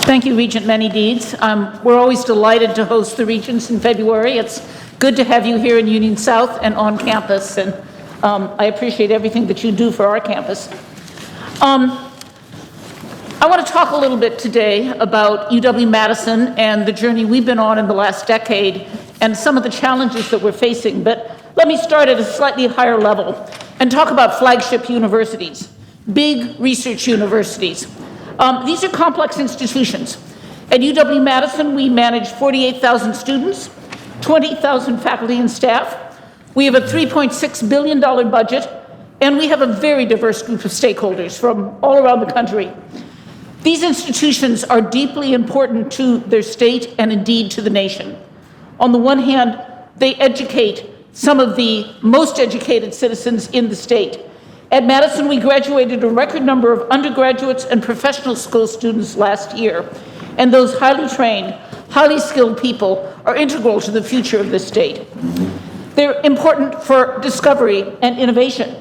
Thank you, Regent Many Deeds. We're always delighted to host the Regents in February. It's good to have you here in Union South and on campus, and I appreciate everything that you do for our campus. I want to talk a little bit today about UW-Madison and the journey we've been on in the last decade and some of the challenges that we're facing, but let me start at a slightly higher level and talk about flagship universities, big research universities. These are complex institutions. At UW-Madison, we manage 48,000 students, 20,000 faculty and staff. We have a $3.6 billion budget, and we have a very diverse group of stakeholders from all around the country. These institutions are deeply important to their state and indeed to the nation. On the one hand, they educate some of the most educated citizens in the state. At Madison, we graduated a record number of undergraduates and professional school students last year, and those highly trained, highly skilled people are integral to the future of this state. They're important for discovery and innovation.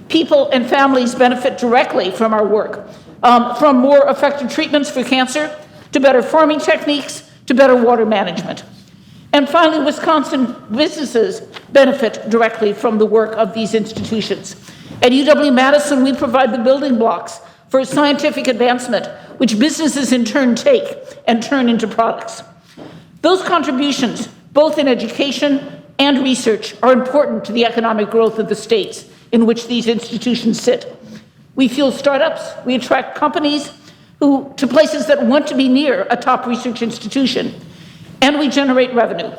People and families benefit directly from our work, from more effective treatments for cancer, to better farming techniques, to better water management. And finally, Wisconsin businesses benefit directly from the work of these institutions. At UW-Madison, we provide the building blocks for scientific advancement, which businesses in turn take and turn into products. Those contributions, both in education and research, are important to the economic growth of the states in which these institutions sit. We fuel startups, we attract companies to places that want to be near a top research institution, and we generate revenue.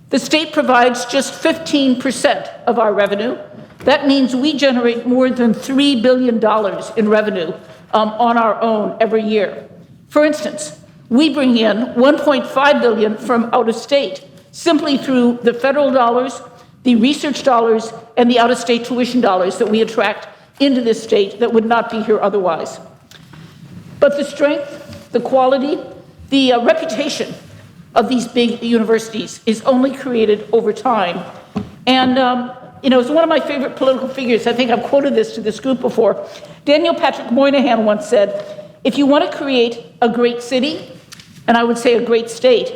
The state provides just 15% of our revenue. That means we generate more than $3 billion in revenue on our own every year. For instance, we bring in $1.5 billion from out of state simply through the federal dollars, the research dollars, and the out-of-state tuition dollars that we attract into this state that would not be here otherwise. But the strength, the quality, the reputation of these big universities is only created over time. And it's one of my favorite political figures. I think I've quoted this to this group before. Daniel Patrick Moynihan once said, if you want to create a great city, and I would say a great state,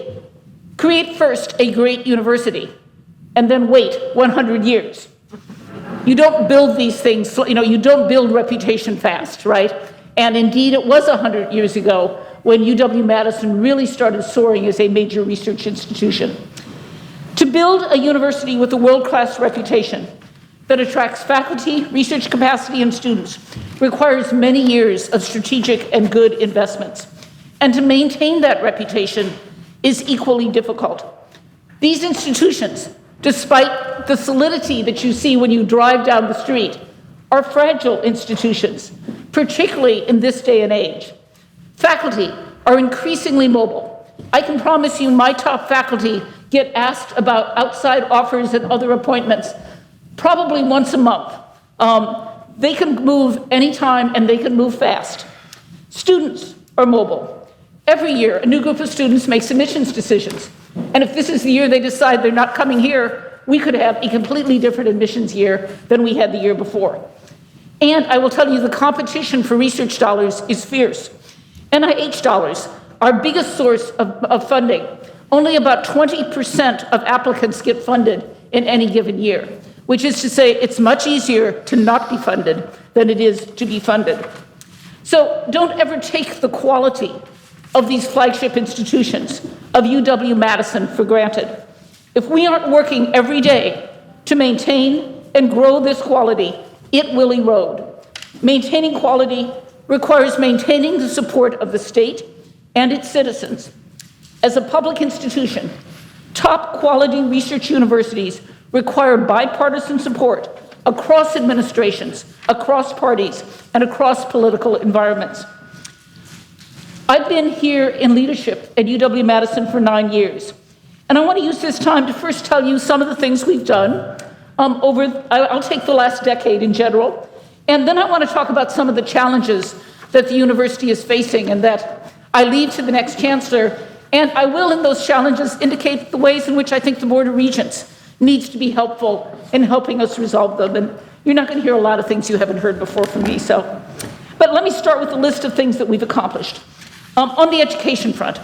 create first a great university, and then wait 100 years. You don't build these things, you don't build reputation fast, right? And indeed, it was 100 years ago when UW-Madison really started soaring as a major research institution. To build a university with a world-class reputation that attracts faculty, research capacity, and students requires many years of strategic and good investments. And to maintain that reputation is equally difficult. These institutions, despite the solidity that you see when you drive down the street, are fragile institutions, particularly in this day and age. Faculty are increasingly mobile. I can promise you my top faculty get asked about outside offers and other appointments probably once a month. They can move anytime and they can move fast. Students are mobile. Every year, a new group of students makes admissions decisions. And if this is the year they decide they're not coming here, we could have a completely different admissions year than we had the year before. And I will tell you, the competition for research dollars is fierce. NIH dollars, our biggest source of funding, only about 20% of applicants get funded in any given year, which is to say it's much easier to not be funded than it is to be funded. So don't ever take the quality of these flagship institutions of UW-Madison for granted. If we aren't working every day to maintain and grow this quality, it will erode. Maintaining quality requires maintaining the support of the state and its citizens. As a public institution, top quality research universities require bipartisan support across administrations, across parties, and across political environments. I've been here in leadership at UW-Madison for 9 years, and I want to use this time to first tell you some of the things we've done I'll take the last decade in general, and then I want to talk about some of the challenges that the university is facing and that I leave to the next chancellor. And I will, in those challenges, indicate the ways in which I think the Board of Regents needs to be helpful in helping us resolve them. And you're not going to hear a lot of things you haven't heard before from me. But let me start with a list of things that we've accomplished. On the education front,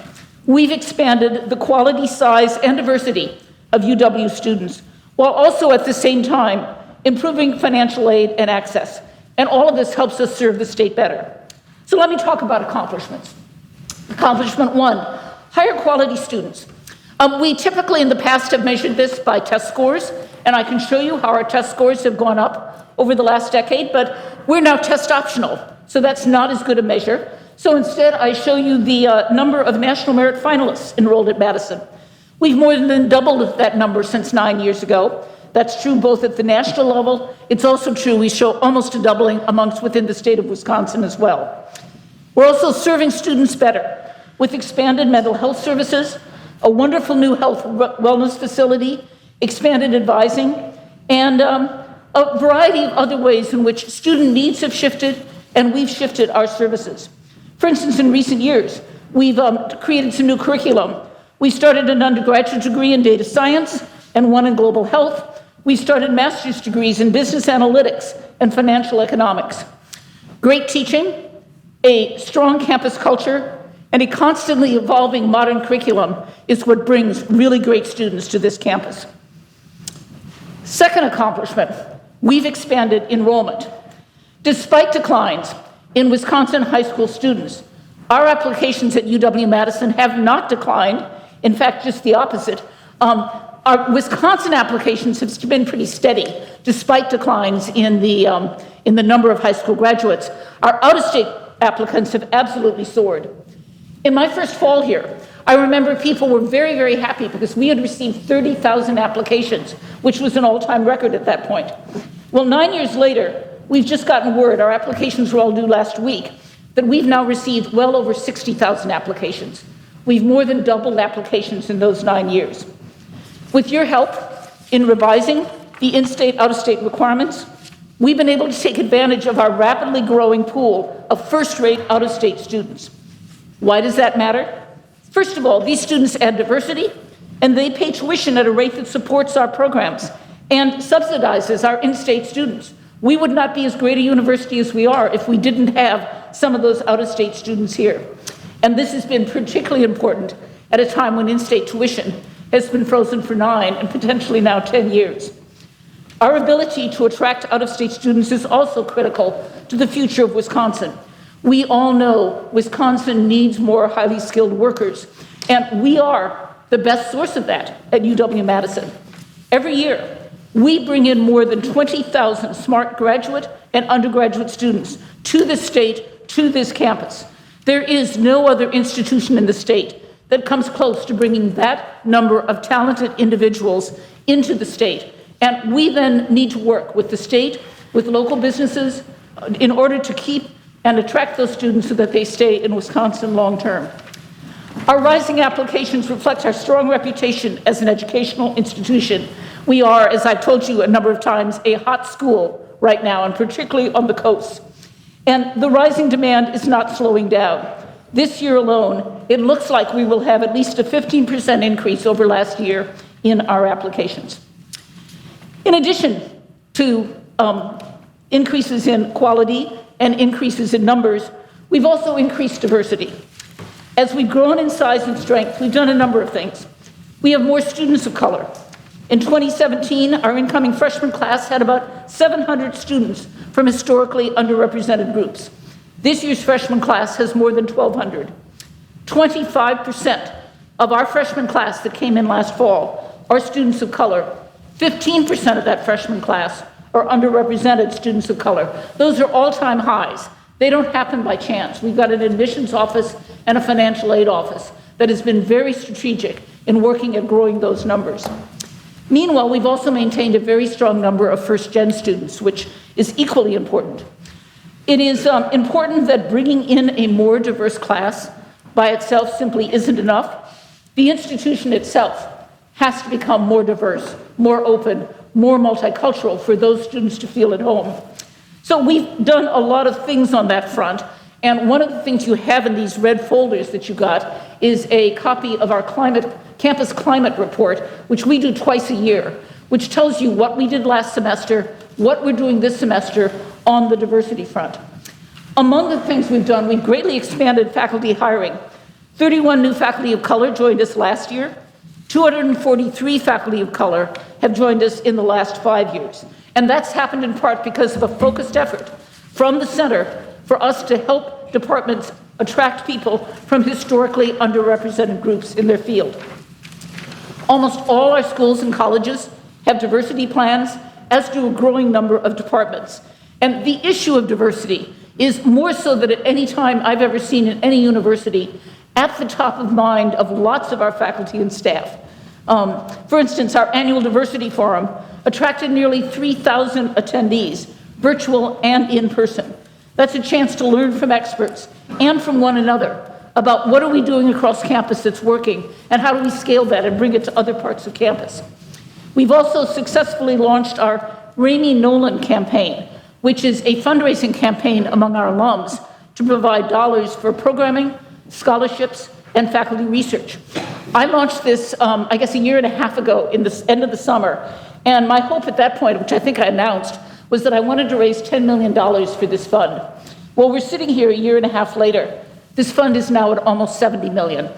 we've expanded the quality, size, and diversity of UW students, while also at the same time improving financial aid and access. And all of this helps us serve the state better. So let me talk about accomplishments. Accomplishment one, higher quality students. We typically in the past have measured this by test scores, and I can show you how our test scores have gone up over the last decade, but we're now test optional, so that's not as good a measure. So instead, I show you the number of National Merit finalists enrolled at Madison. We've more than doubled that number since 9 years ago. That's true both at the national level. It's also true we show almost a doubling within the state of Wisconsin as well. We're also serving students better with expanded mental health services, a wonderful new health wellness facility, expanded advising, and a variety of other ways in which student needs have shifted and we've shifted our services. For instance, in recent years, we've created some new curriculum. We started an undergraduate degree in data science and one in global health. We started master's degrees in business analytics and financial economics. Great teaching, a strong campus culture, and a constantly evolving modern curriculum is what brings really great students to this campus. Second accomplishment, we've expanded enrollment. Despite declines in Wisconsin high school students, our applications at UW-Madison have not declined. In fact, just the opposite. Our Wisconsin applications have been pretty steady, despite declines in the number of high school graduates. Our out-of-state applicants have absolutely soared. In my first fall here, I remember people were very, very happy because we had received 30,000 applications, which was an all-time record at that point. Well, 9 years later, we've just gotten word, our applications were all due last week, that we've now received well over 60,000 applications. We've more than doubled applications in those 9 years. With your help in revising the in-state, out-of-state requirements, we've been able to take advantage of our rapidly growing pool of first-rate out-of-state students. Why does that matter? First of all, these students add diversity, and they pay tuition at a rate that supports our programs and subsidizes our in-state students. We would not be as great a university as we are if we didn't have some of those out-of-state students here. And this has been particularly important at a time when in-state tuition has been frozen for 9 and potentially now 10 years. Our ability to attract out-of-state students is also critical to the future of Wisconsin. We all know Wisconsin needs more highly skilled workers, and we are the best source of that at UW-Madison. Every year, we bring in more than 20,000 smart graduate and undergraduate students to this state, to this campus. There is no other institution in the state that comes close to bringing that number of talented individuals into the state. And we then need to work with the state, with local businesses, in order to keep and attract those students so that they stay in Wisconsin long term. Our rising applications reflect our strong reputation as an educational institution. We are, as I've told you a number of times, a hot school right now, and particularly on the coast. And the rising demand is not slowing down. This year alone, it looks like we will have at least a 15% increase over last year in our applications. In addition to increases in quality and increases in numbers, we've also increased diversity. As we've grown in size and strength, we've done a number of things. We have more students of color. In 2017, our incoming freshman class had about 700 students from historically underrepresented groups. This year's freshman class has more than 1,200. 25% of our freshman class that came in last fall are students of color. 15% of that freshman class are underrepresented students of color. Those are all-time highs. They don't happen by chance. We've got an admissions office and a financial aid office that has been very strategic in working at growing those numbers. Meanwhile, we've also maintained a very strong number of first-gen students, which is equally important. It is important that bringing in a more diverse class by itself simply isn't enough. The institution itself has to become more diverse, more open, more multicultural for those students to feel at home. So we've done a lot of things on that front, and one of the things you have in these red folders that you got is a copy of our campus climate report, which we do twice a year, which tells you what we did last semester, what we're doing this semester on the diversity front. Among the things we've done, we've greatly expanded faculty hiring. 31 new faculty of color joined us last year. 243 faculty of color have joined us in the last 5 years. And that's happened in part because of a focused effort from the center for us to help departments attract people from historically underrepresented groups in their field. Almost all our schools and colleges have diversity plans, as do a growing number of departments. And the issue of diversity is more so than at any time I've ever seen in any university at the top of mind of lots of our faculty and staff. For instance, our annual diversity forum attracted nearly 3,000 attendees, virtual and in person. That's a chance to learn from experts and from one another about what are we doing across campus that's working and how do we scale that and bring it to other parts of campus. We've also successfully launched our Ramey Nolan campaign, which is a fundraising campaign among our alums to provide dollars for programming, scholarships, and faculty research. I launched this, I guess, a year and a half ago in the end of the summer, and my hope at that point, which I think I announced, was that I wanted to raise $10 million for this fund. Well, we're sitting here a year and a half later. This fund is now at almost 70 million.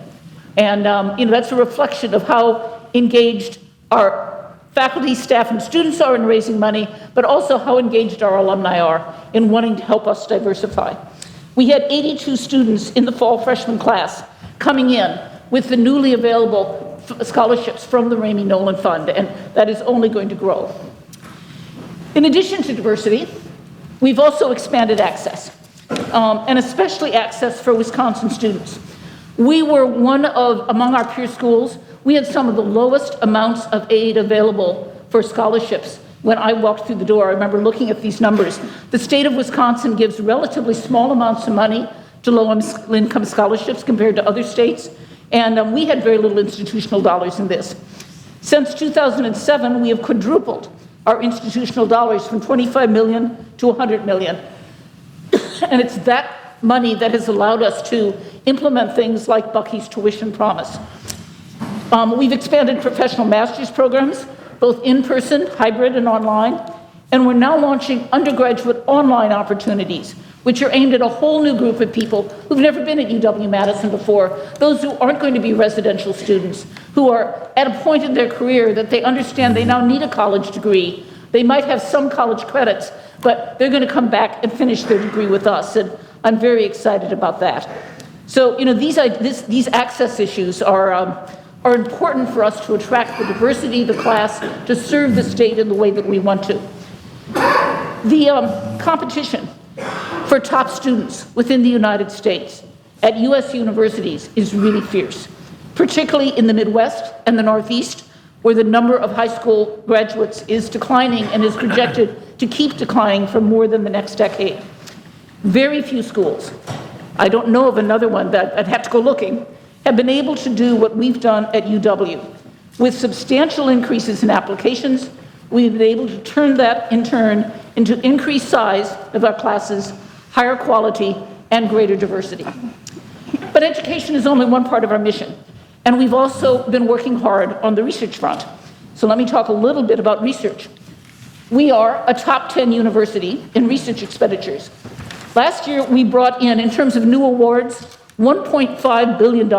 And that's a reflection of how engaged our faculty, staff, and students are in raising money, but also how engaged our alumni are in wanting to help us diversify. We had 82 students in the fall freshman class coming in with the newly available scholarships from the Ramey Nolan Fund, and that is only going to grow. In addition to diversity, we've also expanded access, and especially access for Wisconsin students. We were among our peer schools, we had some of the lowest amounts of aid available for scholarships. When I walked through the door, I remember looking at these numbers. The state of Wisconsin gives relatively small amounts of money to low-income scholarships compared to other states, and we had very little institutional dollars in this. Since 2007, we have quadrupled our institutional dollars from 25 million to 100 million. And it's that money that has allowed us to implement things like Bucky's Tuition Promise. We've expanded professional master's programs, both in-person, hybrid, and online, and we're now launching undergraduate online opportunities, which are aimed at a whole new group of people who've never been at UW-Madison before, those who aren't going to be residential students, who are at a point in their career that they understand they now need a college degree. They might have some college credits, but they're going to come back and finish their degree with us, and I'm very excited about that. So, these access issues are important for us to attract the diversity of the class, to serve the state in the way that we want to. The competition for top students within the United States at US universities is really fierce, particularly in the Midwest and the Northeast, where the number of high school graduates is declining and is projected to keep declining for more than the next decade. Very few schools, I don't know of another one that I'd have to go looking, have been able to do what we've done at UW. With substantial increases in applications, we've been able to turn that in turn into increased size of our classes, higher quality, and greater diversity. But education is only one part of our mission, and we've also been working hard on the research front. So let me talk a little bit about research. We are a top 10 university in research expenditures. Last year, we brought in terms of new awards, $1.5 billion.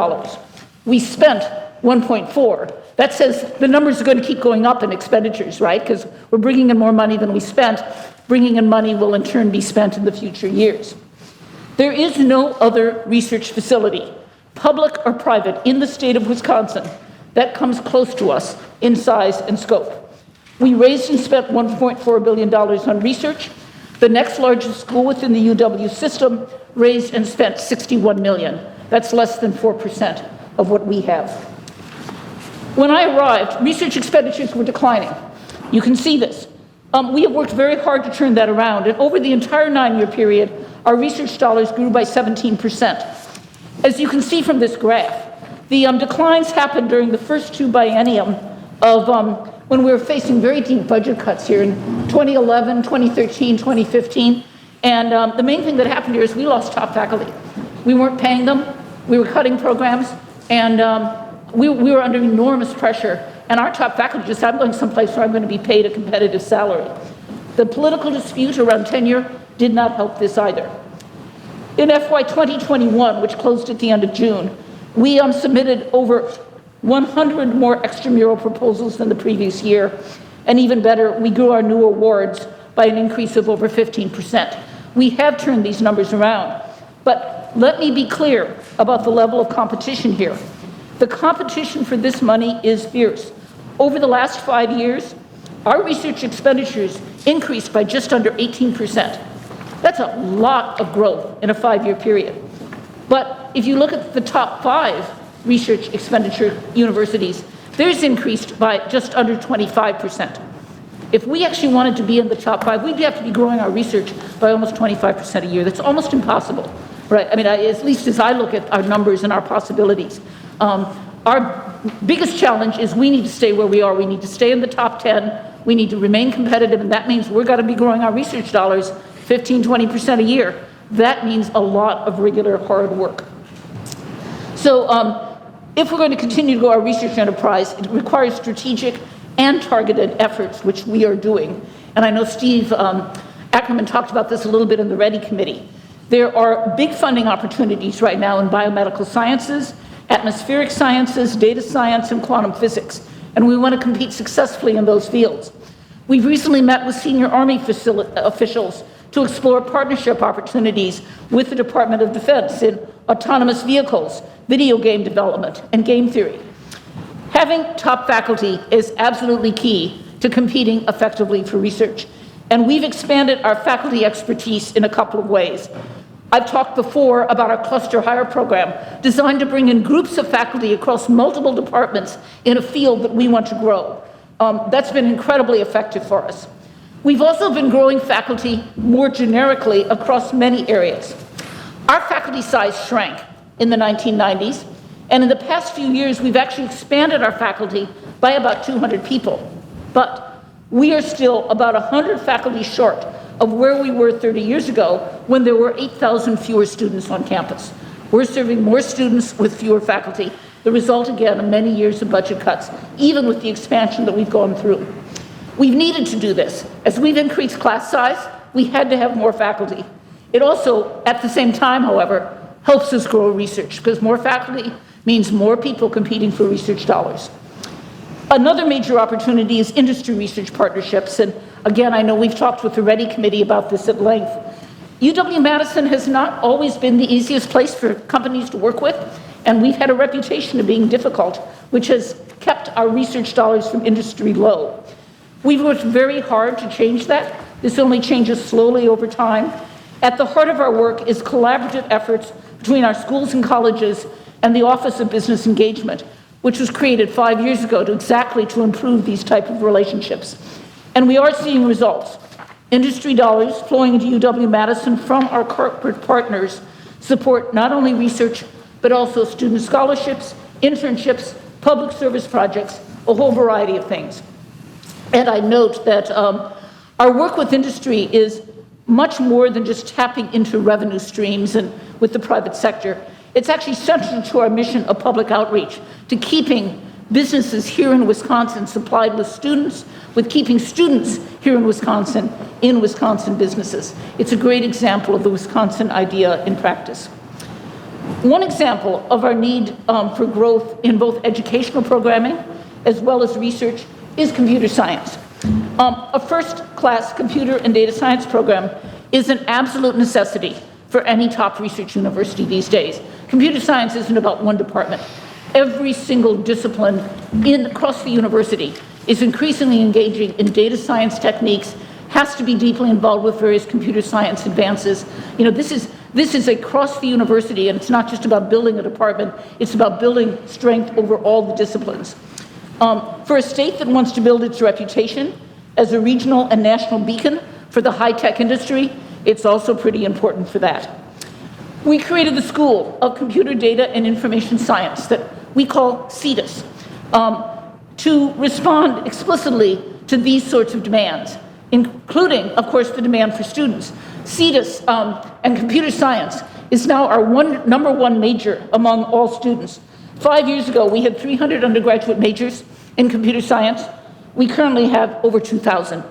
We spent 1.4. That says the numbers are going to keep going up in expenditures, right? Because we're bringing in more money than we spent. Bringing in money will in turn be spent in the future years. There is no other research facility, public or private, in the state of Wisconsin that comes close to us in size and scope. We raised and spent $1.4 billion on research. The next largest school within the UW system raised and spent $61 million. That's less than 4% of what we have. When I arrived, research expenditures were declining. You can see this. We have worked very hard to turn that around, and over the entire 9-year period, our research dollars grew by 17%. As you can see from this graph, the declines happened during the first 2 biennium of when we were facing very deep budget cuts here in 2011, 2013, 2015. And the main thing that happened here is we lost top faculty. We weren't paying them, we were cutting programs, and we were under enormous pressure. And our top faculty just said, I'm going someplace where I'm going to be paid a competitive salary. The political dispute around tenure did not help this either. In FY 2021, which closed at the end of June, we submitted over 100 more extramural proposals than the previous year. And even better, we grew our new awards by an increase of over 15%. We have turned these numbers around. But let me be clear about the level of competition here. The competition for this money is fierce. Over the last 5 years, our research expenditures increased by just under 18%. That's a lot of growth in a 5-year period. But if you look at the top 5 research expenditure universities, theirs increased by just under 25%. If we actually wanted to be in the top 5, we'd have to be growing our research by almost 25% a year. That's almost impossible, right? I mean, at least as I look at our numbers and our possibilities. Our biggest challenge is we need to stay where we are. We need to stay in the top 10. We need to remain competitive, and that means we're going to be growing our research dollars 15, 20% a year. That means a lot of regular hard work. So if we're going to continue to grow our research enterprise, it requires strategic and targeted efforts, which we are doing. And I know Steve Ackerman talked about this a little bit in the READY committee. There are big funding opportunities right now in biomedical sciences, atmospheric sciences, data science, and quantum physics. And we want to compete successfully in those fields. We've recently met with senior Army officials to explore partnership opportunities with the Department of Defense in autonomous vehicles, video game development, and game theory. Having top faculty is absolutely key to competing effectively for research. And we've expanded our faculty expertise in a couple of ways. I've talked before about our cluster hire program, designed to bring in groups of faculty across multiple departments in a field that we want to grow. That's been incredibly effective for us. We've also been growing faculty more generically across many areas. Our faculty size shrank in the 1990s, and in the past few years, we've actually expanded our faculty by about 200 people. But we are still about 100 faculty short of where we were 30 years ago when there were 8,000 fewer students on campus. We're serving more students with fewer faculty, the result, again, of many years of budget cuts, even with the expansion that we've gone through. We've needed to do this. As we've increased class size, we had to have more faculty. It also, at the same time, however, helps us grow research, because more faculty means more people competing for research dollars. Another major opportunity is industry research partnerships, and again, I know we've talked with the READY committee about this at length. UW-Madison has not always been the easiest place for companies to work with, and we've had a reputation of being difficult, which has kept our research dollars from industry low. We've worked very hard to change that. This only changes slowly over time. At the heart of our work is collaborative efforts between our schools and colleges and the Office of Business Engagement, which was created 5 years ago to improve these type of relationships. And we are seeing results. Industry dollars flowing into UW-Madison from our corporate partners support not only research, but also student scholarships, internships, public service projects, a whole variety of things. And I note that our work with industry is much more than just tapping into revenue streams and with the private sector. It's actually central to our mission of public outreach, to keeping businesses here in Wisconsin supplied with students, with keeping students here in Wisconsin businesses. It's a great example of the Wisconsin idea in practice. One example of our need for growth in both educational programming as well as research is computer science. A first-class computer and data science program is an absolute necessity for any top research university these days. Computer science isn't about one department. Every single discipline across the university is increasingly engaging in data science techniques, has to be deeply involved with various computer science advances. You know, this is across the university, and it's not just about building a department, it's about building strength over all the disciplines. For a state that wants to build its reputation as a regional and national beacon for the high-tech industry, it's also pretty important for that. We created the School of Computer Data and Information Science that we call CDIS to respond explicitly to these sorts of demands, including, of course, the demand for students. CDIS and computer science is now our number one major among all students. 5 years ago, we had 300 undergraduate majors in computer science. We currently have over 2,000,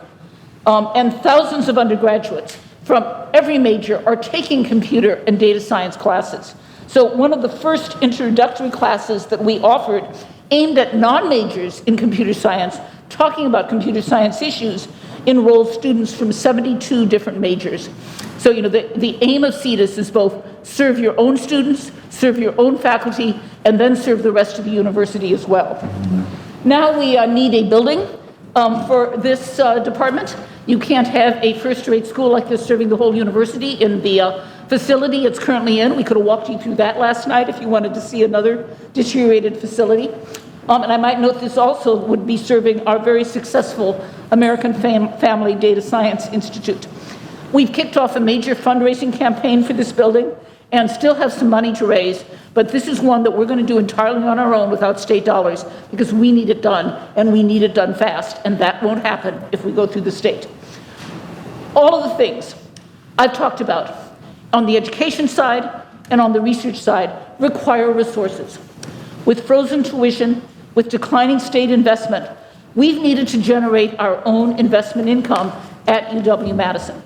and thousands of undergraduates from every major are taking computer and data science classes. So one of the first introductory classes that we offered aimed at non-majors in computer science, talking about computer science issues, enrolled students from 72 different majors. So, the aim of CETUS is both serve your own students, serve your own faculty, and then serve the rest of the university as well. Now we need a building for this department. You can't have a first-rate school like this serving the whole university in the facility it's currently in. We could have walked you through that last night if you wanted to see another deteriorated facility. And I might note this also would be serving our very successful American Family Data Science Institute. We've kicked off a major fundraising campaign for this building and still have some money to raise, but this is one that we're going to do entirely on our own without state dollars because we need it done, and we need it done fast, and that won't happen if we go through the state. All of the things I've talked about on the education side and on the research side require resources. With frozen tuition, with declining state investment, we've needed to generate our own investment income at UW-Madison.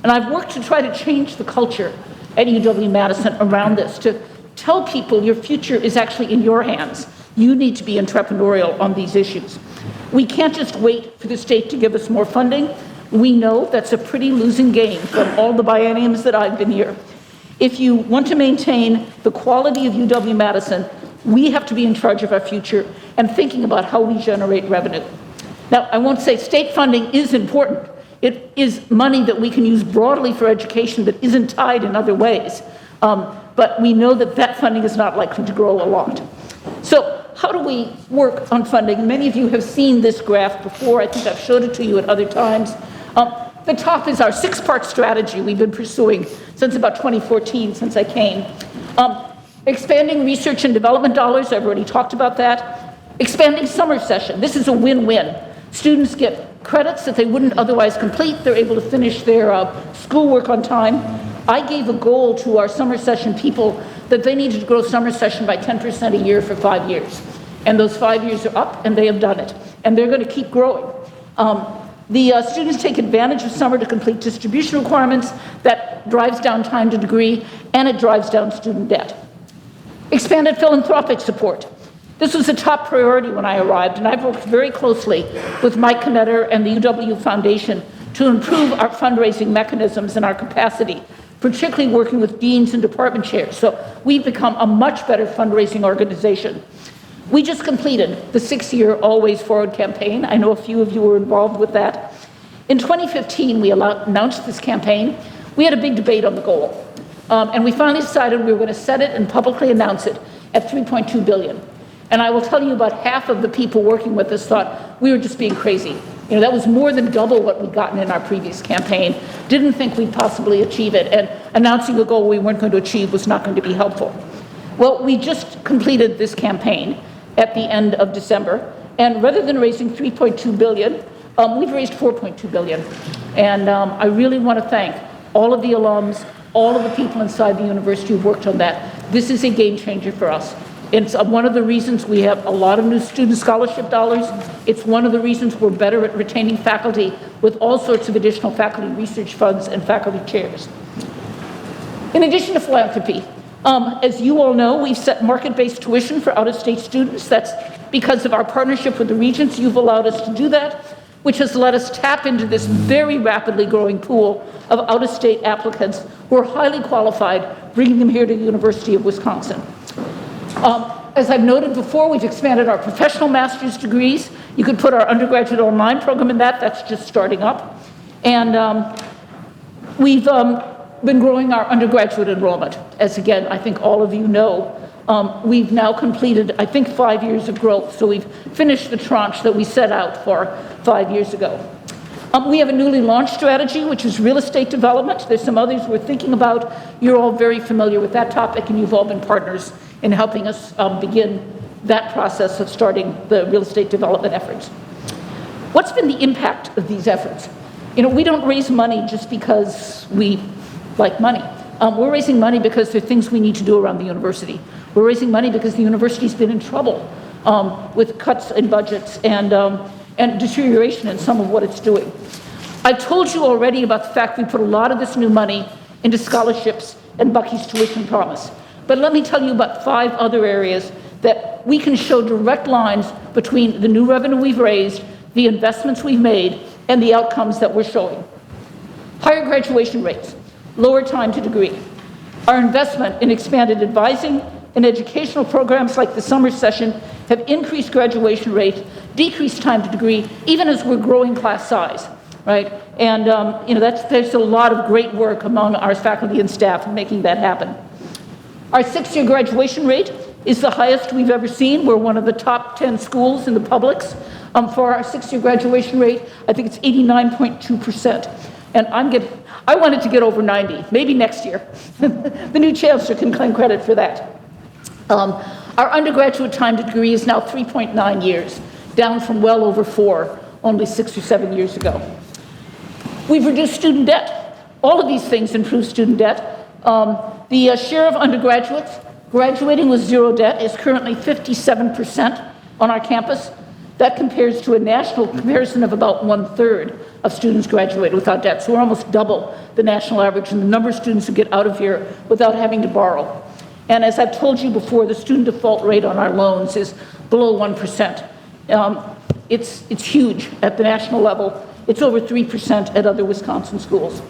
And I've worked to try to change the culture at UW-Madison around this, to tell people your future is actually in your hands. You need to be entrepreneurial on these issues. We can't just wait for the state to give us more funding. We know that's a pretty losing game from all the bienniums that I've been here. If you want to maintain the quality of UW-Madison, we have to be in charge of our future and thinking about how we generate revenue. Now, I won't say state funding is important. It is money that we can use broadly for education that isn't tied in other ways. But we know that that funding is not likely to grow a lot. So how do we work on funding? Many of you have seen this graph before. I think I've showed it to you at other times. The top is our 6-part strategy we've been pursuing since about 2014, since I came. Expanding research and development dollars, I've already talked about that. Expanding summer session, this is a win-win. Students get credits that they wouldn't otherwise complete. They're able to finish their schoolwork on time. I gave a goal to our summer session people that they needed to grow summer session by 10% a year for 5 years. And those 5 years are up, and they have done it. And they're going to keep growing. The students take advantage of summer to complete distribution requirements. That drives down time to degree, and it drives down student debt. Expanded philanthropic support. This was a top priority when I arrived, and I've worked very closely with Mike Knetter and the UW Foundation to improve our fundraising mechanisms and our capacity, particularly working with deans and department chairs. So we've become a much better fundraising organization. We just completed the 6-year Always Forward campaign. I know a few of you were involved with that. In 2015, we announced this campaign. We had a big debate on the goal. And we finally decided we were going to set it and publicly announce it at $3.2 billion. And I will tell you, about half of the people working with us thought we were just being crazy. That was more than double what we'd gotten in our previous campaign. Didn't think we'd possibly achieve it, and announcing a goal we weren't going to achieve was not going to be helpful. Well, we just completed this campaign at the end of December, and rather than raising $3.2 billion, we've raised $4.2 billion. And I really want to thank all of the alums, all of the people inside the university who've worked on that. This is a game changer for us. It's one of the reasons we have a lot of new student scholarship dollars. It's one of the reasons we're better at retaining faculty with all sorts of additional faculty research funds and faculty chairs. In addition to philanthropy, as you all know, we've set market-based tuition for out-of-state students. That's because of our partnership with the Regents. You've allowed us to do that, which has let us tap into this very rapidly growing pool of out-of-state applicants who are highly qualified, bringing them here to the University of Wisconsin. As I've noted before, we've expanded our professional master's degrees. You could put our undergraduate online program in that. That's just starting up. And we've been growing our undergraduate enrollment. As again, I think all of you know, we've now completed, I think, 5 years of growth. So we've finished the tranche that we set out for 5 years ago. We have a newly launched strategy, which is real estate development. There's some others we're thinking about. You're all very familiar with that topic, and you've all been partners in helping us begin that process of starting the real estate development efforts. What's been the impact of these efforts? We don't raise money just because we like money. We're raising money because there are things we need to do around the university. We're raising money because the university's been in trouble with cuts in budgets and deterioration in some of what it's doing. I've told you already about the fact we put a lot of this new money into scholarships and Bucky's tuition promise. But let me tell you about 5 other areas that we can show direct lines between the new revenue we've raised, the investments we've made, and the outcomes that we're showing. Higher graduation rates, lower time to degree. Our investment in expanded advising and educational programs like the summer session have increased graduation rate, decreased time to degree, even as we're growing class size, right? And there's a lot of great work among our faculty and staff in making that happen. Our 6-year graduation rate is the highest we've ever seen. We're one of the top 10 schools in the publics. For our 6-year graduation rate, I think it's 89.2%. And I wanted to get over 90, maybe next year. The new chancellor can claim credit for that. Our undergraduate time to degree is now 3.9 years, down from well over 4 only 6 or 7 years ago. We've reduced student debt. All of these things improve student debt. The share of undergraduates graduating with 0 debt is currently 57% on our campus. That compares to a national comparison of about 1/3 of students graduated without debt. So we're almost double the national average in the number of students who get out of here without having to borrow. And as I've told you before, the student default rate on our loans is below 1%. It's huge at the national level. It's over 3% at other Wisconsin schools.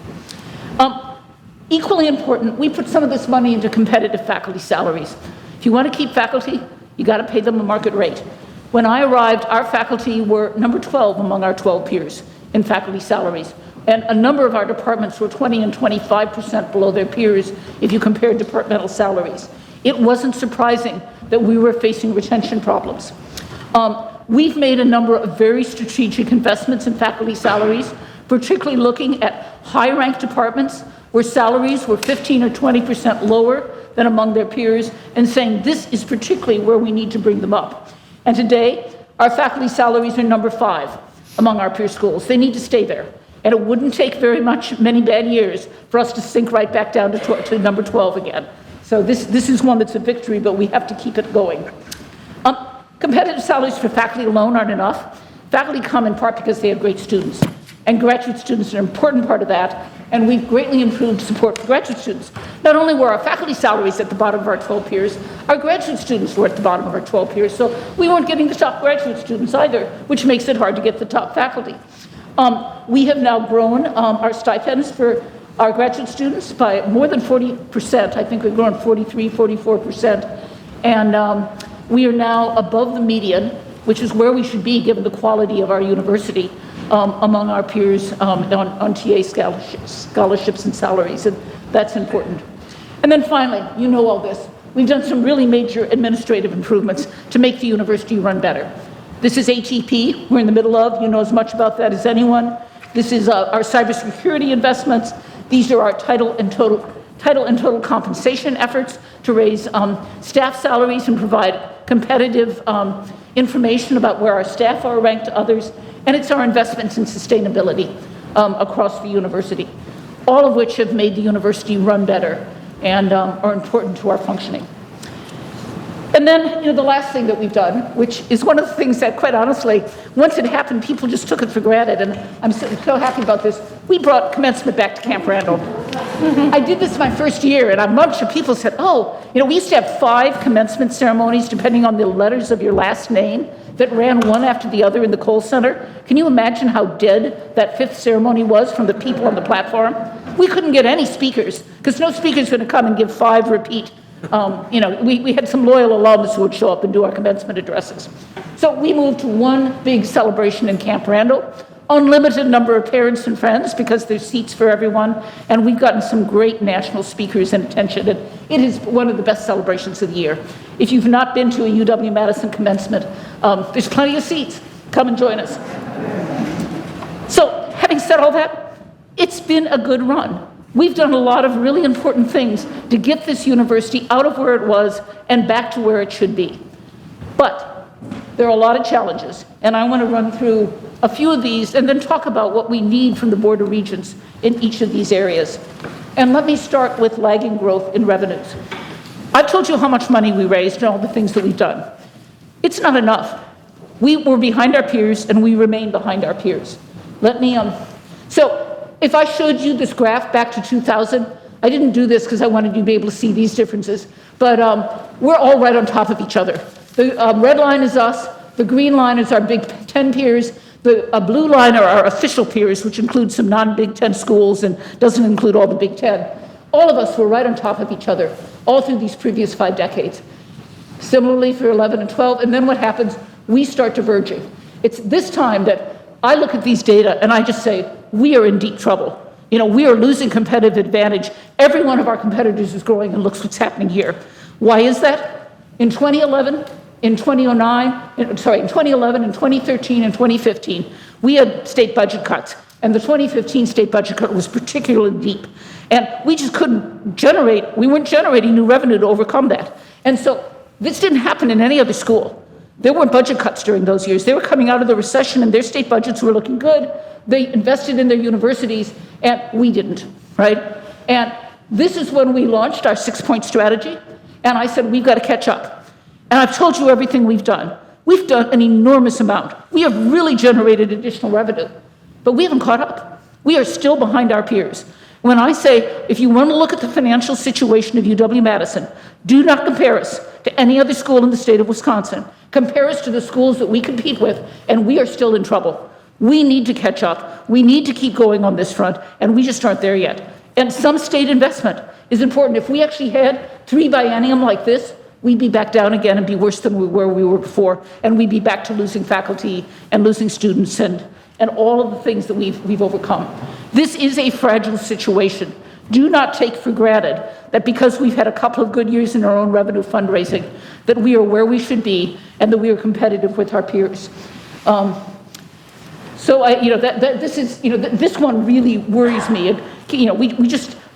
Equally important, we put some of this money into competitive faculty salaries. If you want to keep faculty, you got to pay them a market rate. When I arrived, our faculty were number 12 among our 12 peers in faculty salaries. And a number of our departments were 20 and 25% below their peers if you compared departmental salaries. It wasn't surprising that we were facing retention problems. We've made a number of very strategic investments in faculty salaries, particularly looking at high-ranked departments where salaries were 15 or 20% lower than among their peers, and saying this is particularly where we need to bring them up. And today, our faculty salaries are number 5 among our peer schools. They need to stay there. And it wouldn't take many bad years for us to sink right back down to number 12 again. So this is one that's a victory, but we have to keep it going. Competitive salaries for faculty alone aren't enough. Faculty come in part because they have great students. And graduate students are an important part of that. And we've greatly improved support for graduate students. Not only were our faculty salaries at the bottom of our 12 peers, our graduate students were at the bottom of our 12 peers. So we weren't getting the top graduate students either, which makes it hard to get the top faculty. We have now grown our stipends for our graduate students by more than 40%. I think we've grown 43, 44%. And we are now above the median, which is where we should be given the quality of our university among our peers on TA scholarships and salaries, and that's important. And then finally, you know all this, we've done some really major administrative improvements to make the university run better. This is ATP, we're in the middle of, you know as much about that as anyone. This is our cybersecurity investments. These are our title and total compensation efforts to raise staff salaries and provide competitive information about where our staff are ranked to others. And it's our investments in sustainability across the university, all of which have made the university run better and are important to our functioning. And then, the last thing that we've done, which is one of the things that, quite honestly, once it happened, people just took it for granted, and I'm so happy about this. We brought commencement back to Camp Randall. I did this my first year, and a bunch of people said, we used to have 5 commencement ceremonies, depending on the letters of your last name, that ran one after the other in the Kohl Center. Can you imagine how dead that 5th ceremony was from the people on the platform? We couldn't get any speakers, because no speaker's going to come and give 5 repeat. We had some loyal alums who would show up and do our commencement addresses. So we moved to one big celebration in Camp Randall, unlimited number of parents and friends because there's seats for everyone, and we've gotten some great national speakers and attention, and it is one of the best celebrations of the year. If you've not been to a UW-Madison commencement, there's plenty of seats. Come and join us. So having said all that, it's been a good run. We've done a lot of really important things to get this university out of where it was and back to where it should be. But there are a lot of challenges, and I want to run through a few of these and then talk about what we need from the Board of Regents in each of these areas. And let me start with lagging growth in revenues. I've told you how much money we raised and all the things that we've done. It's not enough. We were behind our peers, and we remain behind our peers. Let me So if I showed you this graph back to 2000, I didn't do this because I wanted you to be able to see these differences, but we're all right on top of each other. The red line is us, the green line is our Big Ten peers, the blue line are our official peers, which includes some non-Big Ten schools and doesn't include all the Big Ten. All of us were right on top of each other all through these previous 5 decades. Similarly for 11 and 12, and then what happens? We start diverging. It's this time that I look at these data and I just say, we are in deep trouble. You know, we are losing competitive advantage. Every one of our competitors is growing, and looks what's happening here. Why is that? In 2011, in 2011, in 2013, and 2015, we had state budget cuts, and the 2015 state budget cut was particularly deep. And we just couldn't generate, we weren't generating new revenue to overcome that. And so this didn't happen in any other school. There weren't budget cuts during those years. They were coming out of the recession and their state budgets were looking good. They invested in their universities and we didn't, right? And this is when we launched our 6-point strategy. And I said, we've got to catch up. And I've told you everything we've done. We've done an enormous amount. We have really generated additional revenue, but we haven't caught up. We are still behind our peers. When I say, if you want to look at the financial situation of UW-Madison, do not compare us to any other school in the state of Wisconsin. Compare us to the schools that we compete with, and we are still in trouble. We need to catch up. We need to keep going on this front, and we just aren't there yet. And some state investment is important. If we actually had 3 biennium like this, we'd be back down again and be worse than where we were before, and we'd be back to losing faculty and losing students and all of the things that we've overcome. This is a fragile situation. Do not take for granted that because we've had a couple of good years in our own revenue fundraising, that we are where we should be and that we are competitive with our peers. This one really worries me.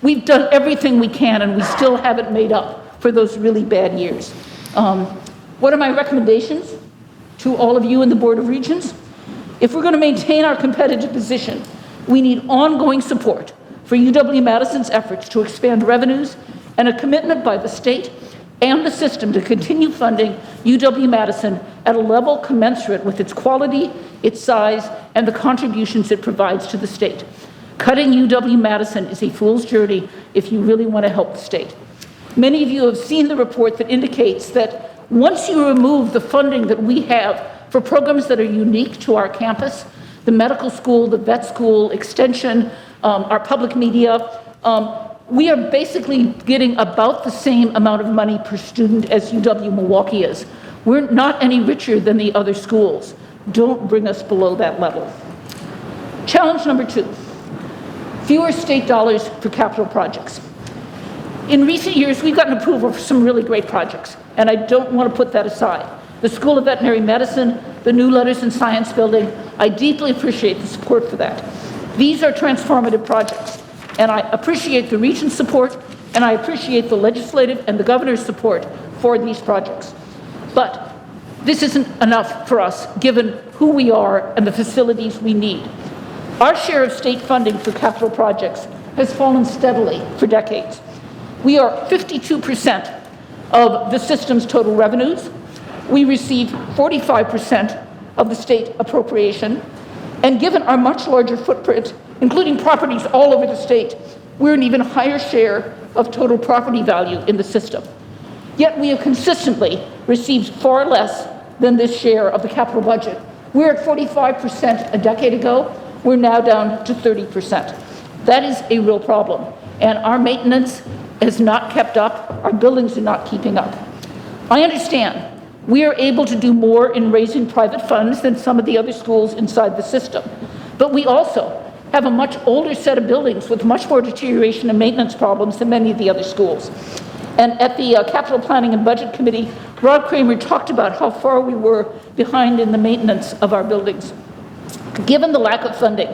We've done everything we can and we still haven't made up for those really bad years. What are my recommendations to all of you in the Board of Regents? If we're going to maintain our competitive position, we need ongoing support for UW-Madison's efforts to expand revenues and a commitment by the state and the system to continue funding UW-Madison at a level commensurate with its quality, its size, and the contributions it provides to the state. Cutting UW-Madison is a fool's journey if you really want to help the state. Many of you have seen the report that indicates that once you remove the funding that we have for programs that are unique to our campus, the medical school, the vet school, extension, our public media, we are basically getting about the same amount of money per student as UW-Milwaukee is. We're not any richer than the other schools. Don't bring us below that level. Challenge number 2, fewer state dollars for capital projects. In recent years, we've gotten approval for some really great projects, and I don't want to put that aside. The School of Veterinary Medicine, the new Letters in Science building, I deeply appreciate the support for that. These are transformative projects, and I appreciate the Regents' support, and I appreciate the legislative and the governor's support for these projects. But this isn't enough for us, given who we are and the facilities we need. Our share of state funding for capital projects has fallen steadily for decades. We are 52% of the system's total revenues. We receive 45% of the state appropriation, and given our much larger footprint, including properties all over the state, we're an even higher share of total property value in the system. Yet we have consistently received far less than this share of the capital budget. We're at 45% a decade ago. We're now down to 30%. That is a real problem, and our maintenance has not kept up. Our buildings are not keeping up. I understand we are able to do more in raising private funds than some of the other schools inside the system. But we also have a much older set of buildings with much more deterioration and maintenance problems than many of the other schools. And at the Capital Planning and Budget Committee, Rob Kramer talked about how far we were behind in the maintenance of our buildings. Given the lack of funding,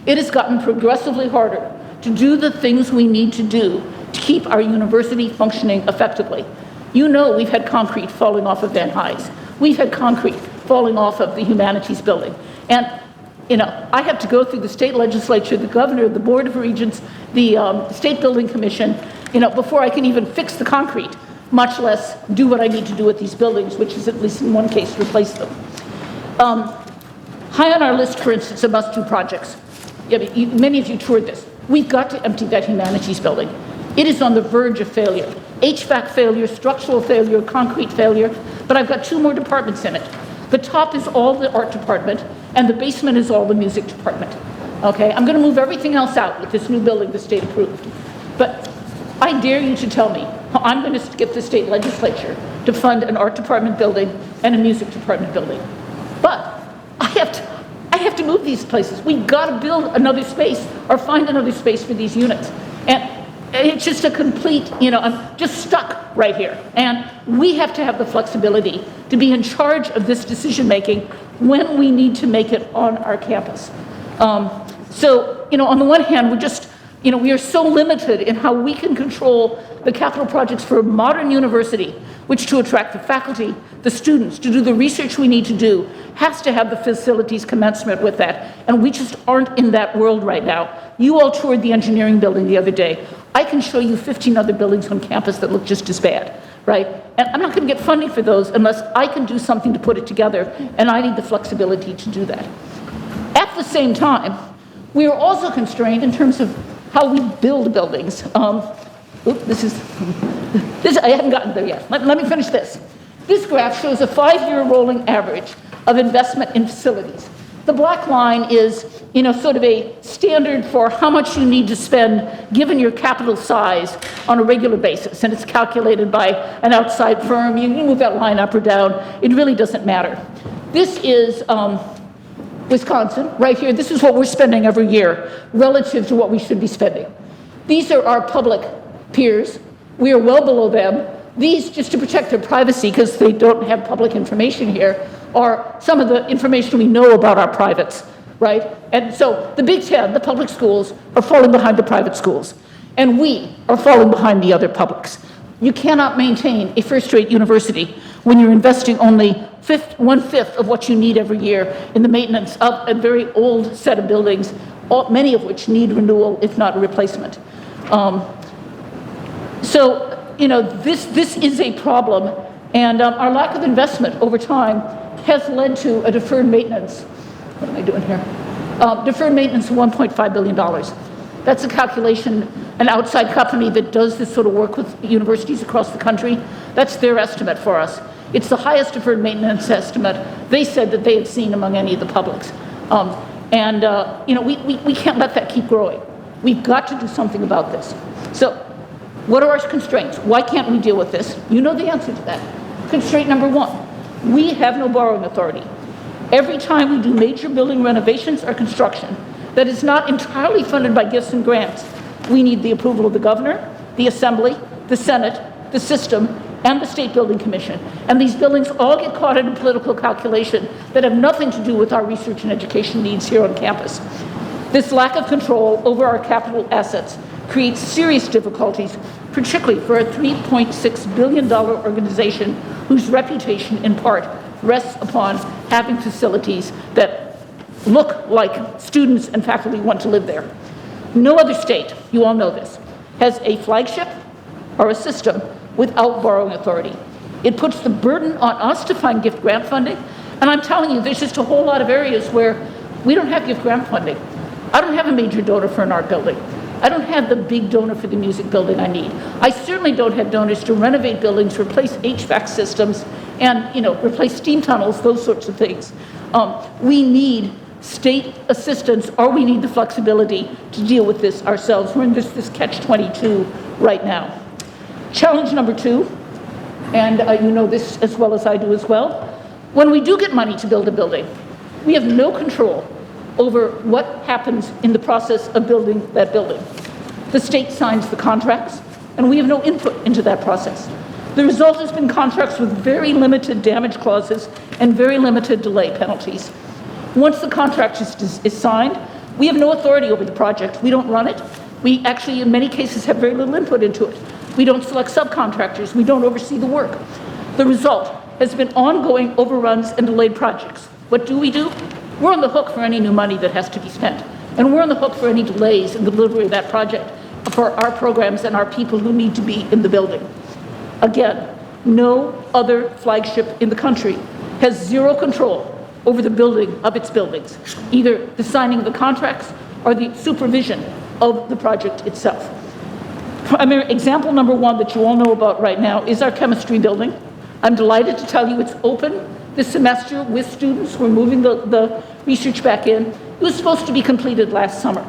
it has gotten progressively harder to do the things we need to do to keep our university functioning effectively. You know we've had concrete falling off of Van Nuys. We've had concrete falling off of the Humanities building. And, I have to go through the state legislature, the governor, the Board of Regents, the State Building Commission, before I can even fix the concrete, much less do what I need to do with these buildings, which is at least in one case replace them. High on our list, for instance, are must-do projects. yeah, but many of you toured this. We've got to empty that humanities building. It is on the verge of failure. HVAC failure, structural failure, concrete failure, but I've got 2 more departments in it. The top is all the art department, and the basement is all the music department. Okay, I'm gonna move everything else out with this new building the state approved. But I dare you to tell me how I'm gonna get the state legislature to fund an art department building and a music department building. But I have to move these places. We've gotta build another space or find another space for these units. And it's just a complete, I'm just stuck right here. And we have to have the flexibility to be in charge of this decision-making when we need to make it on our campus. So, on the one hand, we are so limited in how we can control the capital projects for a modern university, which to attract the faculty, the students, to do the research we need to do, has to have the facilities commensurate with that. And we just aren't in that world right now. You all toured the engineering building the other day. I can show you 15 other buildings on campus that look just as bad, right? And I'm not going to get funding for those unless I can do something to put it together, and I need the flexibility to do that. At the same time, we are also constrained in terms of how we build buildings. This I haven't gotten there yet. Let me finish this. This graph shows a 5-year rolling average of investment in facilities. The black line is, sort of a standard for how much you need to spend given your capital size on a regular basis, and it's calculated by an outside firm. You can move that line up or down. It really doesn't matter. This is Wisconsin, right here. This is what we're spending every year relative to what we should be spending. These are our public peers. We are well below them. These, just to protect their privacy, because they don't have public information here, are some of the information we know about our privates, right? And so the Big Ten, the public schools, are falling behind the private schools, and we are falling behind the other publics. You cannot maintain a first-rate university when you're investing only 1/5 of what you need every year in the maintenance of a very old set of buildings, many of which need renewal, if not replacement. This is a problem, and our lack of investment over time has led to a deferred maintenance. What am I doing here? Deferred maintenance of $1.5 billion. That's a calculation, an outside company that does this sort of work with universities across the country. That's their estimate for us. It's the highest deferred maintenance estimate they said that they had seen among any of the publics. We can't let that keep growing. We've got to do something about this. So what are our constraints? Why can't we deal with this? You know the answer to that. Constraint number 1, we have no borrowing authority. Every time we do major building renovations or construction that is not entirely funded by gifts and grants, we need the approval of the governor, the assembly, the Senate, the system, and the State Building Commission. And these buildings all get caught in a political calculation that have nothing to do with our research and education needs here on campus. This lack of control over our capital assets creates serious difficulties, particularly for a $3.6 billion organization whose reputation, in part, rests upon having facilities that look like students and faculty want to live there. No other state, you all know this, has a flagship or a system without borrowing authority. It puts the burden on us to find gift grant funding, and I'm telling you, there's just a whole lot of areas where we don't have gift grant funding. I don't have a major donor for an art building. I don't have the big donor for the music building I need. I certainly don't have donors to renovate buildings, replace HVAC systems, and replace steam tunnels, those sorts of things. We need state assistance, or we need the flexibility to deal with this ourselves. We're in this catch-22 right now. Challenge number 2, and you know this as well as I do as well, when we do get money to build a building, we have no control over what happens in the process of building that building. The state signs the contracts, and we have no input into that process. The result has been contracts with very limited damage clauses and very limited delay penalties. Once the contract is signed, we have no authority over the project. We don't run it. We actually, in many cases, have very little input into it. We don't select subcontractors. We don't oversee the work. The result has been ongoing overruns and delayed projects. What do? We're on the hook for any new money that has to be spent. And we're on the hook for any delays in the delivery of that project for our programs and our people who need to be in the building. Again, no other flagship in the country has zero control over the building of its buildings, either the signing of the contracts are the supervision of the project itself. Example number one that you all know about right now is our chemistry building. I'm delighted to tell you it's open this semester with students. We're moving the research back in. It was supposed to be completed last summer.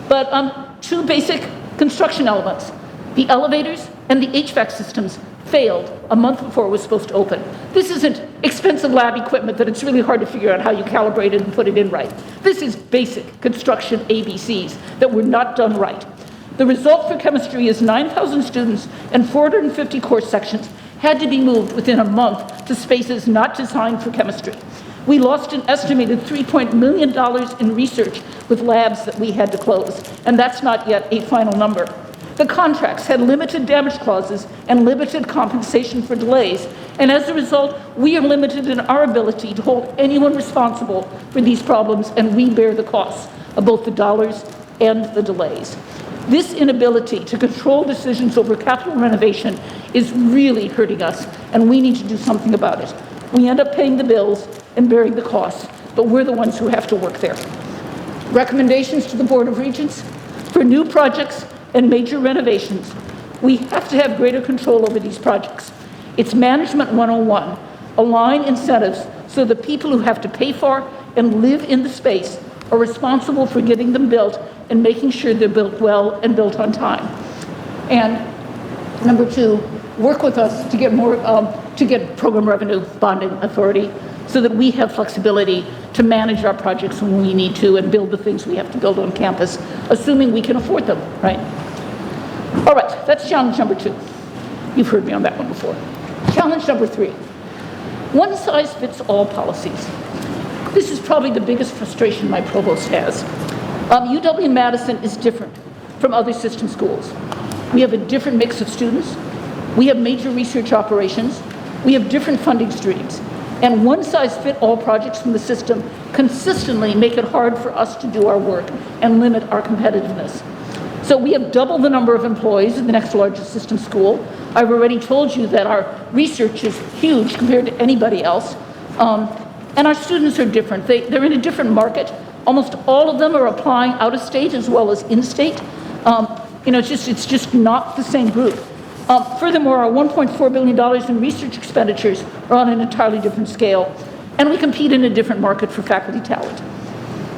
But two basic construction elements, the elevators and the HVAC systems, failed a month before it was supposed to open. This isn't expensive lab equipment that it's really hard to figure out how you calibrate it and put it in right. This is basic construction ABCs that were not done right. The result for chemistry is 9,000 students and 450 course sections had to be moved within a month to spaces not designed for chemistry. We lost an estimated $3 million in research with labs that we had to close, and that's not yet a final number. The contracts had limited damage clauses and limited compensation for delays, and as a result, we are limited in our ability to hold anyone responsible for these problems, and we bear the costs of both the dollars and the delays. This inability to control decisions over capital renovation is really hurting us, and we need to do something about it. We end up paying the bills and bearing the costs, but we're the ones who have to work there. Recommendations to the Board of Regents for new projects and major renovations. We have to have greater control over these projects. It's Management 101. Align incentives so the people who have to pay for and live in the space are responsible for getting them built and making sure they're built well and built on time. And number two, work with us to get more, to get program revenue bonding authority so that we have flexibility to manage our projects when we need to and build the things we have to build on campus, assuming we can afford them, right? All right, that's challenge number two. You've heard me on that one before. Challenge number three, one-size-fits-all policies. This is probably the biggest frustration my provost has. UW-Madison is different from other system schools. We have a different mix of students. We have major research operations. We have different funding streams. And one-size-fits-all projects from the system consistently make it hard for us to do our work and limit our competitiveness. So we have double the number of employees in the next largest system school. I've already told you that our research is huge compared to anybody else. And our students are different. They're in a different market. Almost all of them are applying out of state as well as in state. It's just not the same group. Furthermore, our $1.4 billion in research expenditures are on an entirely different scale, and we compete in a different market for faculty talent.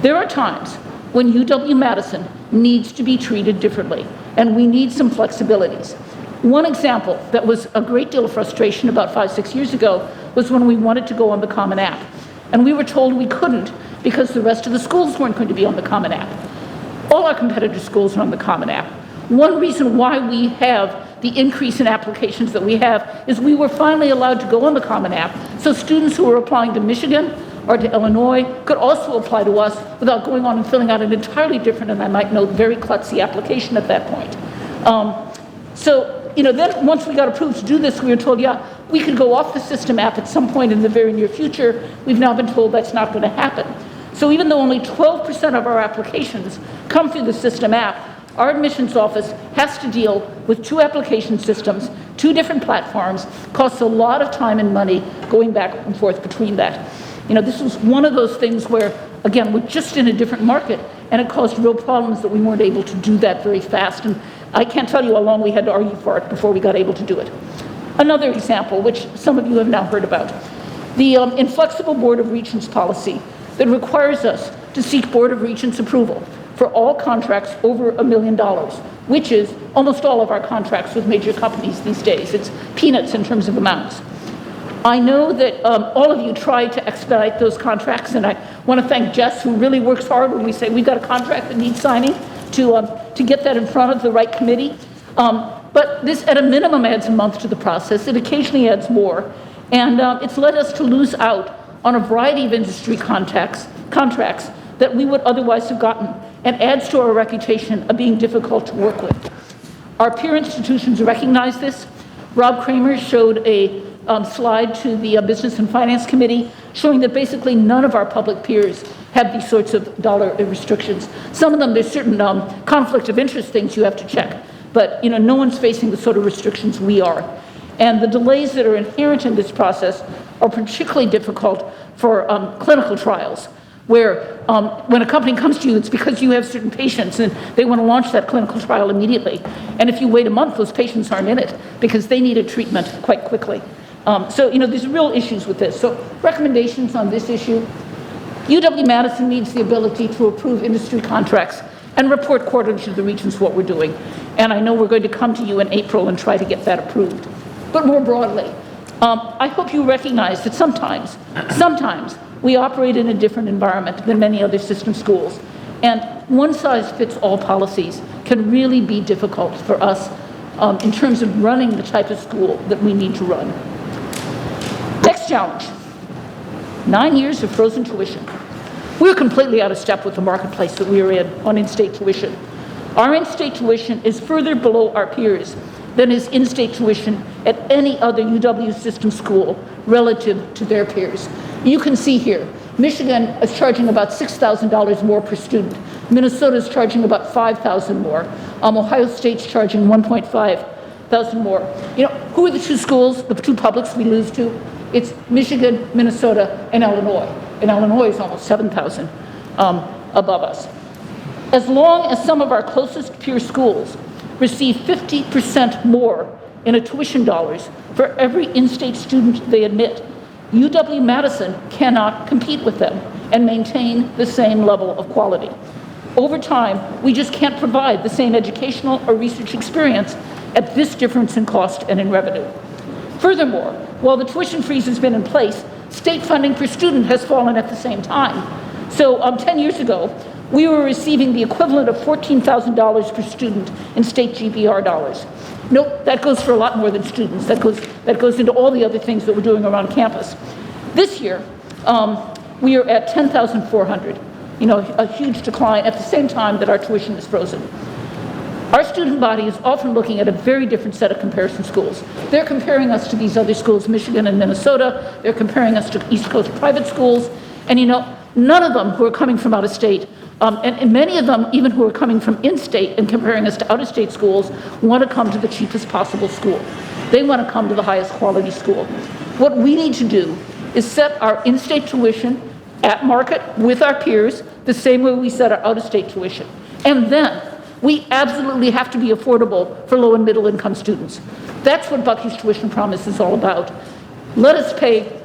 There are times when UW-Madison needs to be treated differently, and we need some flexibilities. One example that was a great deal of frustration about 5-6 years ago was when we wanted to go on the Common App, and we were told we couldn't because the rest of the schools weren't going to be on the Common App. All our competitor schools are on the Common App. One reason why we have the increase in applications that we have is we were finally allowed to go on the Common App, so students who were applying to Michigan or to Illinois could also apply to us without going on and filling out an entirely different, and I might note, very klutzy application at that point. Then once we got approved to do this, we were told, yeah, we could go off the system app at some point in the very near future. We've now been told that's not going to happen. So even though only 12% of our applications come through the system app, our admissions office has to deal with two application systems, two different platforms, costs a lot of time and money going back and forth between that. This was one of those things where, again, we're just in a different market, and it caused real problems that we weren't able to do that very fast. And I can't tell you how long we had to argue for it before we got able to do it. Another example, which some of you have now heard about, the inflexible Board of Regents policy that requires us to seek Board of Regents approval for all contracts over $1 million, which is almost all of our contracts with major companies these days. It's peanuts in terms of amounts. I know that all of you try to expedite those contracts, and I want to thank Jess, who really works hard when we say we've got a contract that needs signing, to get that in front of the right committee. But this, at a minimum, adds a month to the process. It occasionally adds more. And it's led us to lose out on a variety of industry contracts that we would otherwise have gotten, and adds to our reputation of being difficult to work with. Our peer institutions recognize this. Rob Kramer showed a slide to the Business and Finance Committee showing that basically none of our public peers have these sorts of dollar restrictions. Some of them, there's certain conflict of interest things you have to check, but no one's facing the sort of restrictions we are. And the delays that are inherent in this process are particularly difficult for clinical trials. where when a company comes to you, it's because you have certain patients and they want to launch that clinical trial immediately. And if you wait a month, those patients aren't in it because they need a treatment quite quickly. So, there's real issues with this. So recommendations on this issue. UW-Madison needs the ability to approve industry contracts and report quarterly to the Regents what we're doing. And I know we're going to come to you in April and try to get that approved. But more broadly, I hope you recognize that sometimes we operate in a different environment than many other system schools. And one-size-fits-all policies can really be difficult for us in terms of running the type of school that we need to run. Next challenge, 9 years of frozen tuition. We're completely out of step with the marketplace that we are in on in-state tuition. Our in-state tuition is further below our peers than is in-state tuition at any other UW system school relative to their peers. You can see here, Michigan is charging about $6,000 more per student. Minnesota is charging about $5,000 more. Ohio State's charging $1,500 more. Who are the two schools, the two publics we lose to? It's Michigan, Minnesota, and Illinois. And Illinois is almost $7,000 above us. As long as some of our closest peer schools receive 50% more in tuition dollars for every in-state student they admit, UW-Madison cannot compete with them and maintain the same level of quality. Over time, we just can't provide the same educational or research experience at this difference in cost and in revenue. Furthermore, while the tuition freeze has been in place, state funding per student has fallen at the same time. So 10 years ago, we were receiving the equivalent of $14,000 per student in state GPR dollars. Nope, that goes for a lot more than students. That goes into all the other things that we're doing around campus. This year, we are at $10,400, a huge decline at the same time that our tuition is frozen. Our student body is often looking at a very different set of comparison schools. They're comparing us to these other schools, Michigan and Minnesota. They're comparing us to East Coast private schools. And none of them who are coming from out of state, and many of them even who are coming from in-state and comparing us to out-of-state schools, want to come to the cheapest possible school. They want to come to the highest quality school. What we need to do is set our in-state tuition at market with our peers the same way we set our out-of-state tuition. And then we absolutely have to be affordable for low and middle income students. That's what Bucky's Tuition Promise is all about. Let us pay,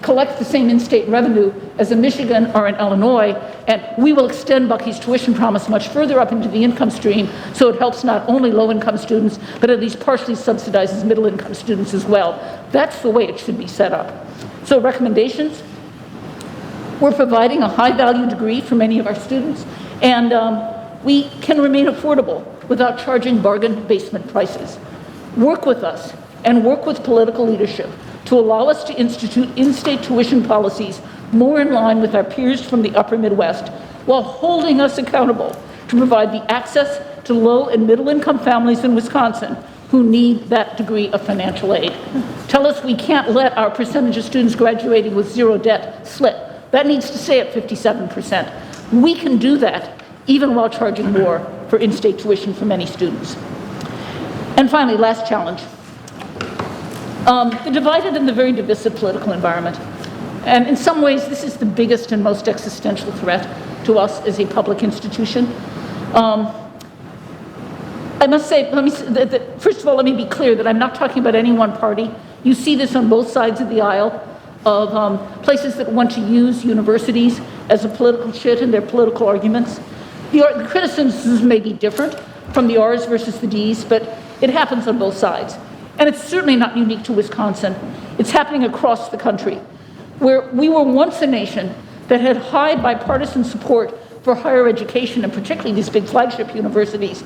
collect the same in-state revenue as a Michigan or an Illinois, and we will extend Bucky's Tuition Promise much further up into the income stream so it helps not only low income students, but at least partially subsidizes middle income students as well. That's the way it should be set up. So recommendations, we're providing a high value degree for many of our students, and we can remain affordable without charging bargain basement prices. Work with us and work with political leadership to allow us to institute in-state tuition policies more in line with our peers from the upper Midwest, while holding us accountable to provide the access to low and middle income families in Wisconsin who need that degree of financial aid. Tell us we can't let our percentage of students graduating with zero debt slip. That needs to stay at 57%. We can do that even while charging more for in-state tuition for many students. And finally, last challenge. The divided and the very divisive political environment. And in some ways, this is the biggest and most existential threat to us as a public institution. I must say, first of all, let me be clear that I'm not talking about any one party. You see this on both sides of the aisle of places that want to use universities as a political chit in their political arguments. The criticisms may be different from the R's versus the D's, but it happens on both sides. And it's certainly not unique to Wisconsin. It's happening across the country, where we were once a nation that had high bipartisan support for higher education, and particularly these big flagship universities.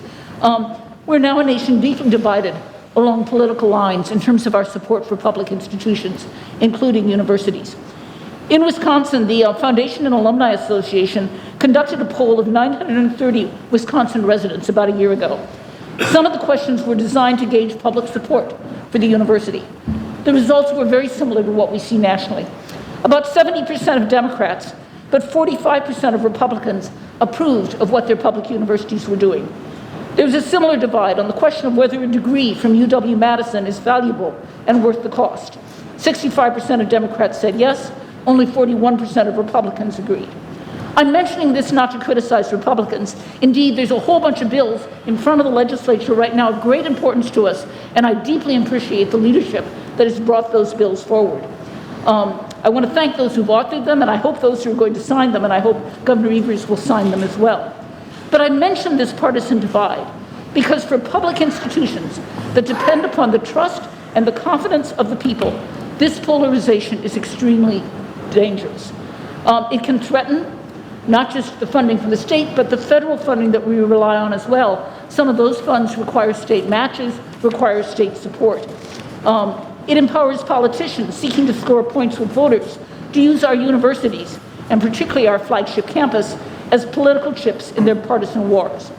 We're now a nation deeply divided along political lines in terms of our support for public institutions, including universities. In Wisconsin, the Foundation and Alumni Association conducted a poll of 930 Wisconsin residents about a year ago. Some of the questions were designed to gauge public support for the university. The results were very similar to what we see nationally. About 70% of Democrats, but 45% of Republicans approved of what their public universities were doing. There was a similar divide on the question of whether a degree from UW-Madison is valuable and worth the cost. 65% of Democrats said yes, only 41% of Republicans agreed. I'm mentioning this not to criticize Republicans. Indeed, there's a whole bunch of bills in front of the legislature right now of great importance to us, and I deeply appreciate the leadership that has brought those bills forward. I want to thank those who've authored them, and I hope those who are going to sign them, and I hope Governor Evers will sign them as well. But I mention this partisan divide because for public institutions that depend upon the trust and the confidence of the people, this polarization is extremely dangerous. It can threaten not just the funding from the state, but the federal funding that we rely on as well. Some of those funds require state matches, require state support. It empowers politicians seeking to score points with voters to use our universities, and particularly our flagship campus, as political chips in their partisan wars.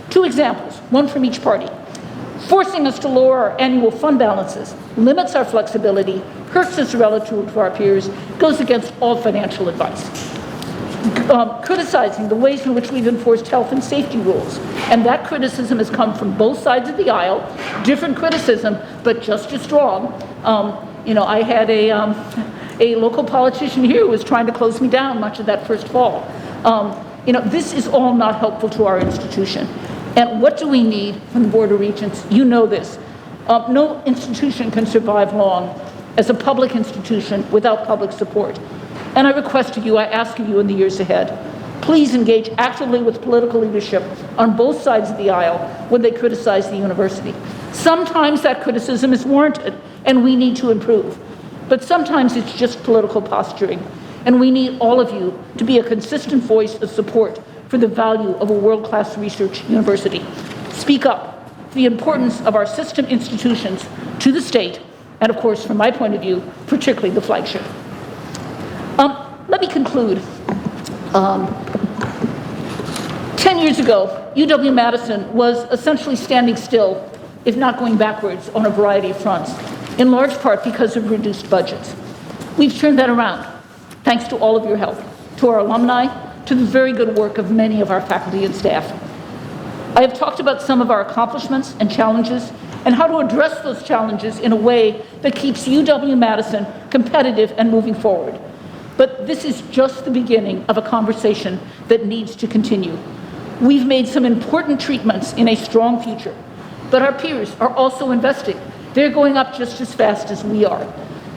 Two examples, one from each party. Forcing us to lower our annual fund balances limits our flexibility, hurts us relative to our peers, goes against all financial advice. Criticizing the ways in which we've enforced health and safety rules. And that criticism has come from both sides of the aisle, different criticism, but just as strong. I had a local politician here who was trying to close me down much of that first fall. This is all not helpful to our institution. And what do we need from the Board of Regents? You know this. No institution can survive long as a public institution without public support. And I request of you, I ask of you in the years ahead, please engage actively with political leadership on both sides of the aisle when they criticize the university. Sometimes that criticism is warranted and we need to improve, but sometimes it's just political posturing. And we need all of you to be a consistent voice of support for the value of a world-class research university. Speak up for the importance of our system institutions to the state, and of course, from my point of view, particularly the flagship. Let me conclude. 10 years ago, UW-Madison was essentially standing still, if not going backwards, on a variety of fronts, in large part because of reduced budgets. We've turned that around, thanks to all of your help, to our alumni, to the very good work of many of our faculty and staff. I have talked about some of our accomplishments and challenges, and how to address those challenges in a way that keeps UW-Madison competitive and moving forward. But this is just the beginning of a conversation that needs to continue. We've made some important treatments in a strong future, but our peers are also investing. They're going up just as fast as we are.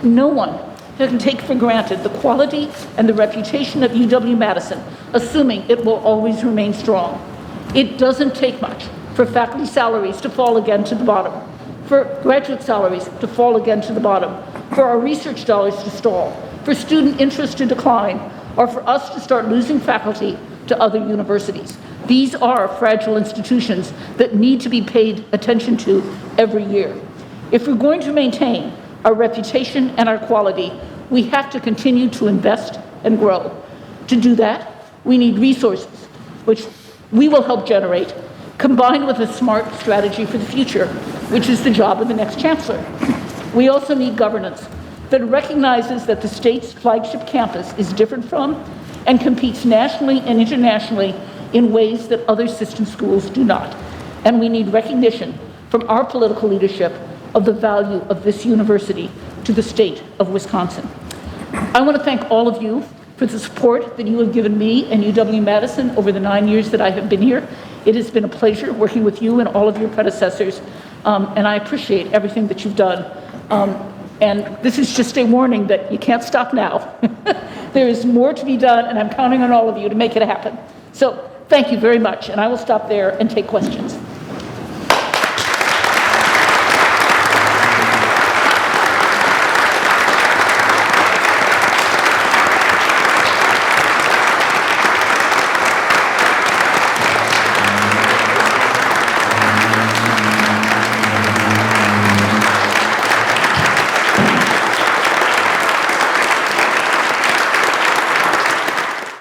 No one can take for granted the quality and the reputation of UW-Madison, assuming it will always remain strong. It doesn't take much for faculty salaries to fall again to the bottom, for graduate salaries to fall again to the bottom, for our research dollars to stall, for student interest to decline, or for us to start losing faculty to other universities. These are fragile institutions that need to be paid attention to every year. If we're going to maintain our reputation and our quality, we have to continue to invest and grow. To do that, we need resources, which we will help generate, combined with a smart strategy for the future, which is the job of the next chancellor. We also need governance that recognizes that the state's flagship campus is different from and competes nationally and internationally in ways that other system schools do not. And we need recognition from our political leadership of the value of this university to the state of Wisconsin. I want to thank all of you for the support that you have given me and UW-Madison over the 9 years that I have been here. It has been a pleasure working with you and all of your predecessors, and I appreciate everything that you've done. And this is just a warning that you can't stop now. There is more to be done, and I'm counting on all of you to make it happen. So thank you very much, and I will stop there and take questions.